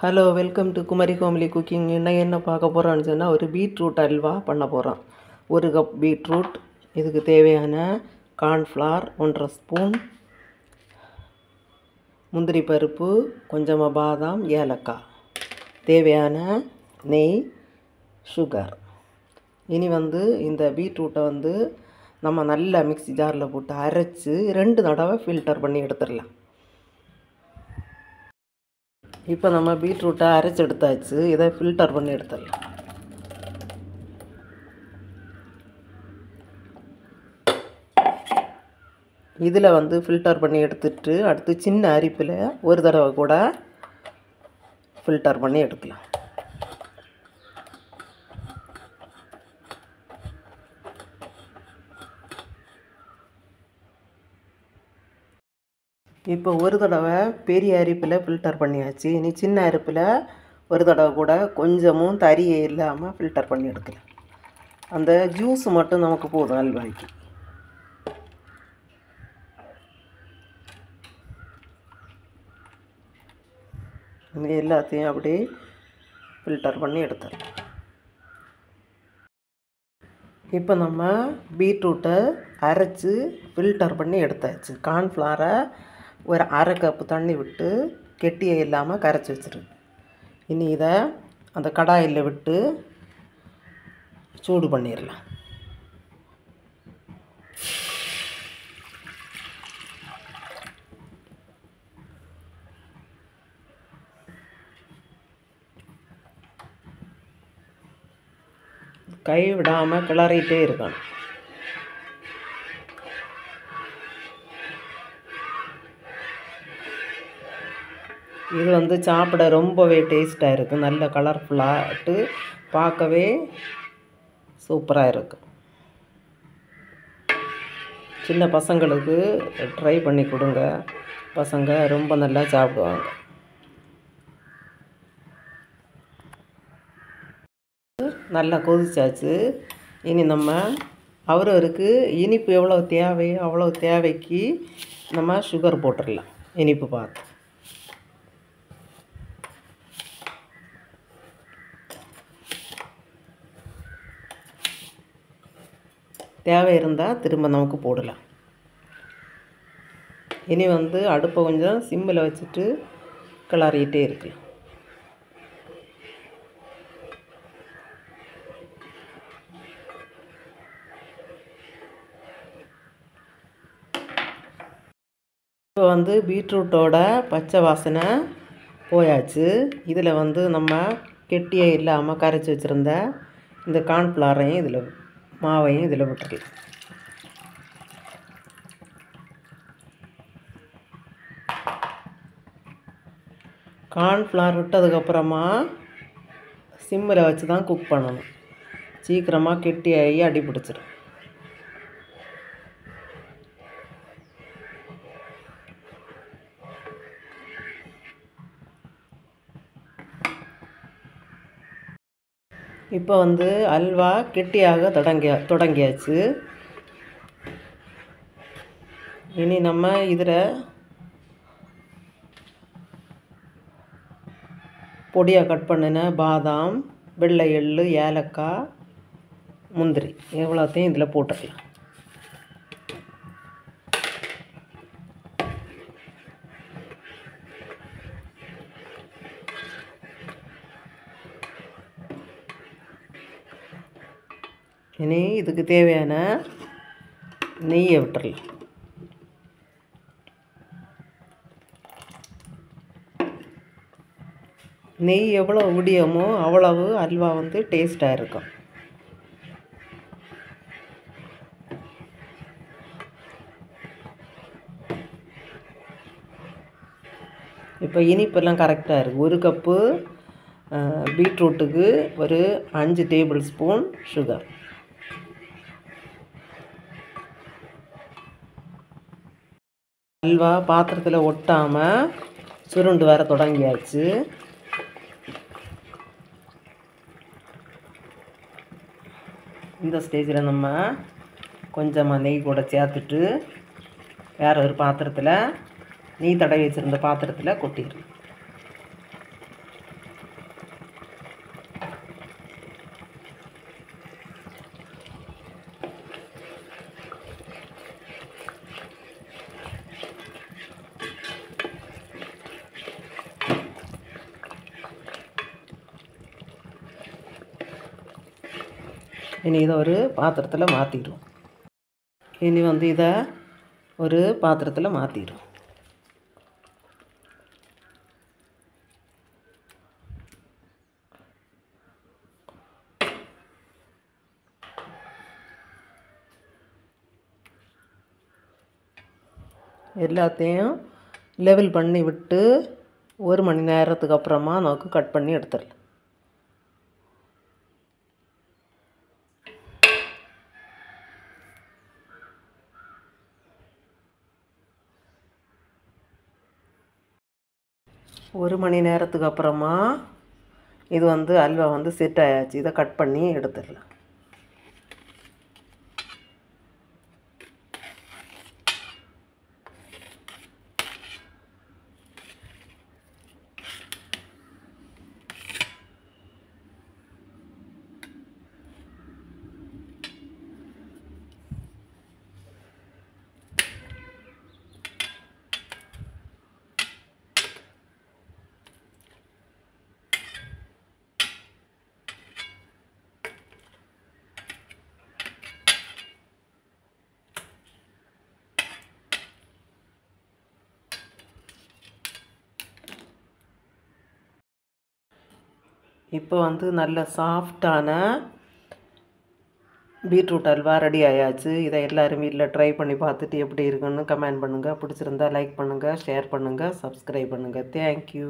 Hello welcome to Kumari Komali cooking. என்ன பார்க்க போகிறோன்னு சொன்னால் ஒரு பீட்ரூட் அல்வா பண்ண போகிறோம். 1 கப் பீட்ரூட், இதுக்கு தேவையான கார்ன்ஃப்ளவர் 1½ ஸ்பூன், முந்திரி பருப்பு, கொஞ்சமாக பாதாம், ஏலக்காய், தேவையான நெய், சுகர். இனி இந்த பீட்ரூட்டை நம்ம நல்லா மிக்ஸி ஜாரில் போட்டு அரைச்சி 2 தடவை ஃபில்டர் பண்ணி எடுத்துடலாம். இப்போ நம்ம பீட்ரூட்டை அரைச்சி எடுத்தாச்சு. இதை ஃபில்டர் பண்ணி எடுத்துடலாம். இதில் ஃபில்டர் பண்ணி எடுத்துட்டு அடுத்து சின்ன அரிப்பில் ஒரு தடவை கூட ஃபில்டர் பண்ணி எடுக்கலாம். இப்போ ஒரு தடவை பெரிய அரிப்பில் ஃபில்டர் பண்ணியாச்சு. இனி சின்ன அரிப்பில் ஒரு தடவை கூட கொஞ்சமும் தரியே இல்லாமல் ஃபில்டர் பண்ணி எடுக்கலாம். அந்த ஜூஸ் மட்டும் நமக்கு போதும் அல்வாய்க்கு. இங்கே எல்லாத்தையும் அப்படியே ஃபில்டர் பண்ணி எடுத்துடலாம். இப்போ நம்ம பீட்ரூட்டை அரைச்சி ஃபில்டர் பண்ணி எடுத்தாச்சு. கார்ன்ஃப்ளவரை ஒரு 1/2 கப்பு தண்ணி விட்டு கெட்டியை இல்லாமல் கரைச்சி வச்சுருக்கு. இனி இதை அந்த கடாயில் விட்டு சூடு பண்ணிடலாம். கை விடாமல் கிளறிட்டே இருக்கணும். இது சாப்பிட ரொம்பவே டேஸ்ட்டாக இருக்குது. நல்ல கலர்ஃபுல்லாகிட்டு பார்க்கவே சூப்பராக இருக்குது. சின்ன பசங்களுக்கு ட்ரை பண்ணி கொடுங்க. பசங்க ரொம்ப நல்லா சாப்பிடுவாங்க. நல்லா கொதிச்சாச்சு. இனி நம்ம அவரவருக்கு இனிப்பு எவ்வளோ தேவையோ அவ்வளோ தேவைக்கு நம்ம சுகர் போட்டுடலாம். இனிப்பு பார்த்து தேவை இருந்தால் திரும்ப நமக்கு போடலாம். இனி அடுப்பை கொஞ்சம் சிம்மில் வச்சுட்டு கிளறிட்டே இருக்கலாம். இப்போ பீட்ரூட்டோட பச்சை வாசனை போயாச்சு. இதில் நம்ம கெட்டியே இல்லாமல் கரைச்சி வச்சுருந்த இந்த கார்ன்ஃப்ளவரையும் இதில் மாவையும் இதில் விட்டுருக்கலாம். கார்ன்ஃப்ளவர் விட்டதுக்கப்புறமா சிம்மில் வச்சு தான் குக் பண்ணணும். சீக்கிரமாக கெட்டியாகி அடி பிடிச்சிடும். இப்போ அல்வா கெட்டியாக தொடங்கியாச்சு. இனி நம்ம இதில் பொடியாக கட் பண்ணின பாதாம், வெள்ளை எள்ளு, ஏலக்காய், முந்திரி எவ்வளோத்தையும் இதில் போட்டுக்கலாம். இனி இதுக்கு தேவையான நெய்யை விட்டுறலாம். நெய் எவ்வளோ விடியமோ அவ்வளவு அல்வா டேஸ்ட்டாக இருக்கும். இப்போ இனிப்பெல்லாம் கரெக்டாக இருக்குது. 1 கப்பு பீட்ரூட்டுக்கு ஒரு 5 டேபிள் ஸ்பூன் சுகர். அல்வா பாத்திரத்தில் ஒட்டாமல் சுருண்டு வர தொடங்கியாச்சு. இந்த ஸ்டேஜில் நம்ம கொஞ்சமாக நெய் கூட சேர்த்துட்டு வேறு ஒரு பாத்திரத்தில் நெய் தடவி வச்சுருந்த பாத்திரத்தில் கொட்டிடணும். இனி இதை ஒரு பாத்திரத்தில் மாற்றிடுவோம். இனி வந்து இதை ஒரு பாத்திரத்தில் மாற்றிடுவோம். எல்லாத்தையும் லெவல் பண்ணி விட்டு 1 மணி நேரத்துக்கு அப்புறமா நமக்கு கட் பண்ணி எடுத்துடலாம். ஒரு மணி நேரத்துக்கு அப்புறமா இது வந்து அல்வா வந்து செட் ஆயாச்சு. இதை கட் பண்ணி எடுத்துடலாம். இப்போ வந்து நல்ல சாஃப்டான பீட்ரூட் அல்வா ரெடி ஆயாச்சு. இதை எல்லோரும் வீட்டில் ட்ரை பண்ணி பார்த்துட்டு எப்படி இருக்குன்னு கமெண்ட் பண்ணுங்கள். பிடிச்சிருந்தா லைக் பண்ணுங்கள், ஷேர் பண்ணுங்கள், சப்ஸ்கிரைப் பண்ணுங்கள். தேங்க்யூ.